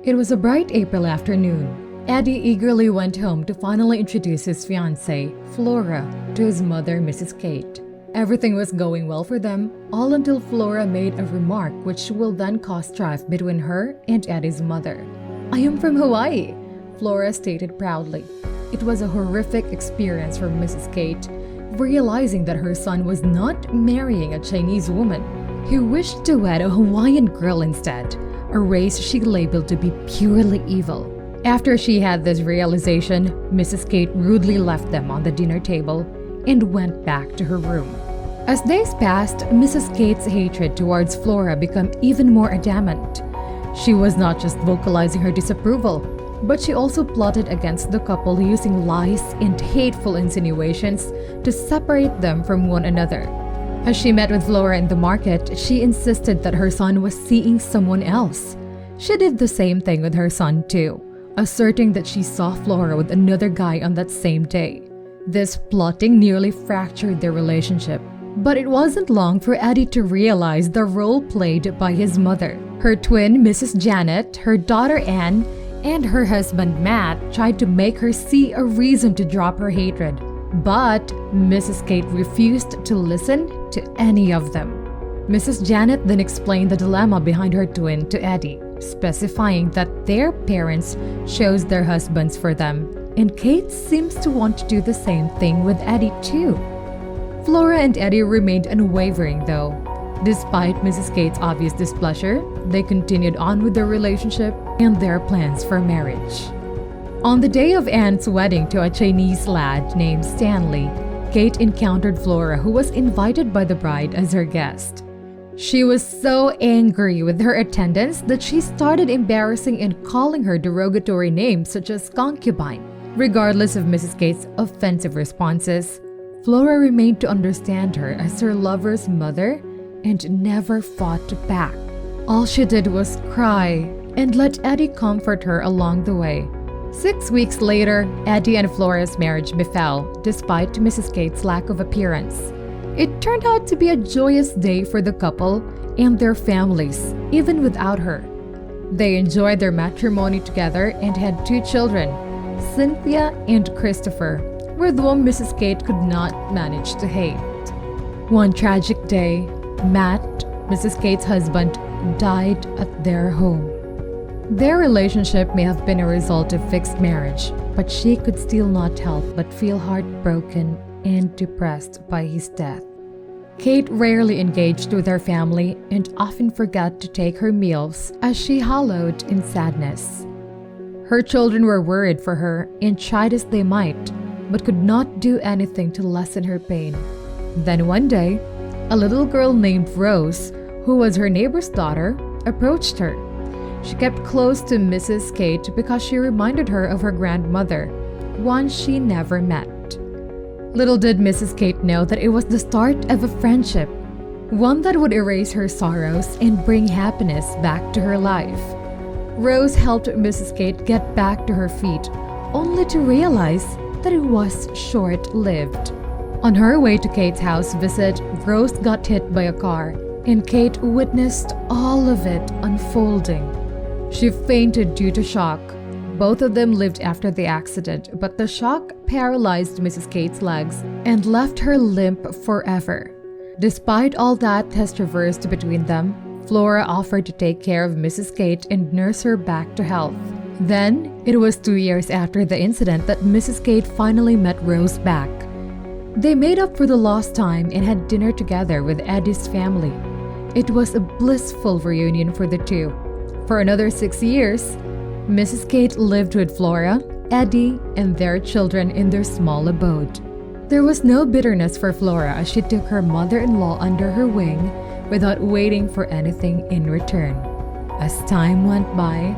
It was a bright April afternoon. Eddie eagerly went home to finally introduce his fiancée, Flora, to his mother, Mrs. Kate. Everything was going well for them, all until Flora made a remark which will then cause strife between her and Eddie's mother. "I am from Hawaii," Flora stated proudly. It was a horrific experience for Mrs. Kate, realizing that her son was not marrying a Chinese woman. He wished to wed a Hawaiian girl instead, a race she labeled to be purely evil. After she had this realization, Mrs. Kate rudely left them on the dinner table and went back to her room. As days passed, Mrs. Kate's hatred towards Flora became even more adamant. She was not just vocalizing her disapproval, but she also plotted against the couple using lies and hateful insinuations to separate them from one another. As she met with Flora in the market, she insisted that her son was seeing someone else. She did the same thing with her son too, asserting that she saw Flora with another guy on that same day. This plotting nearly fractured their relationship. But it wasn't long for Eddie to realize the role played by his mother. Her twin, Mrs. Janet, her daughter Anne, and her husband Matt tried to make her see a reason to drop her hatred. But Mrs. Kate refused to listen to any of them. Mrs. Janet then explained the dilemma behind her twin to Eddie, specifying that their parents chose their husbands for them, and Kate seems to want to do the same thing with Eddie too. Flora and Eddie remained unwavering though. Despite Mrs. Kate's obvious displeasure, they continued on with their relationship and their plans for marriage. On the day of Anne's wedding to a Chinese lad named Stanley, Kate encountered Flora, who was invited by the bride as her guest. She was so angry with her attendance that she started embarrassing and calling her derogatory names such as concubine. Regardless of Mrs. Kate's offensive responses, Flora remained to understand her as her lover's mother and never fought back. All she did was cry and let Eddie comfort her along the way. 6 weeks later, Eddie and Flora's marriage befell, despite Mrs. Kate's lack of appearance. It turned out to be a joyous day for the couple and their families, even without her. They enjoyed their matrimony together and had 2 children, Cynthia and Christopher, with whom Mrs. Kate could not manage to hate. One tragic day, Matt, Mrs. Kate's husband, died at their home. Their relationship may have been a result of fixed marriage, but she could still not help but feel heartbroken and depressed by his death. Kate rarely engaged with her family and often forgot to take her meals as she wallowed in sadness. Her children were worried for her and tried as they might, but could not do anything to lessen her pain. Then one day, a little girl named Rose, who was her neighbor's daughter, approached her. She kept close to Mrs. Kate because she reminded her of her grandmother, one she never met. Little did Mrs. Kate know that it was the start of a friendship, one that would erase her sorrows and bring happiness back to her life. Rose helped Mrs. Kate get back to her feet, only to realize that it was short-lived. On her way to Kate's house visit, Rose got hit by a car, and Kate witnessed all of it unfolding. She fainted due to shock. Both of them lived after the accident, but the shock paralyzed Mrs. Kate's legs and left her limp forever. Despite all that has traversed between them, Flora offered to take care of Mrs. Kate and nurse her back to health. Then, it was 2 years after the incident that Mrs. Kate finally met Rose back. They made up for the lost time and had dinner together with Eddie's family. It was a blissful reunion for the two. For another 6 years, Mrs. Kate lived with Flora, Eddie, and their children in their small abode. There was no bitterness for Flora as she took her mother-in-law under her wing without waiting for anything in return. As time went by,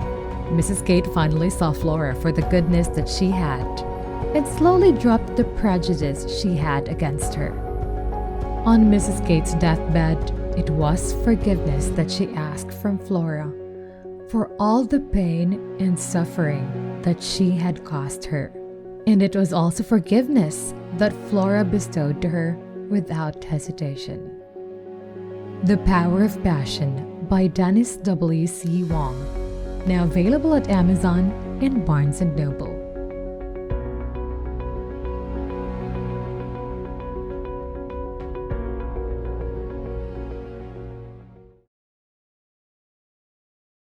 Mrs. Kate finally saw Flora for the goodness that she had and slowly dropped the prejudice she had against her. On Mrs. Kate's deathbed, it was forgiveness that she asked from Flora for all the pain and suffering that she had caused her. And it was also forgiveness that Flora bestowed to her without hesitation. The Power of Passion by Dennis W. C. Wong. now available at Amazon and Barnes & Noble.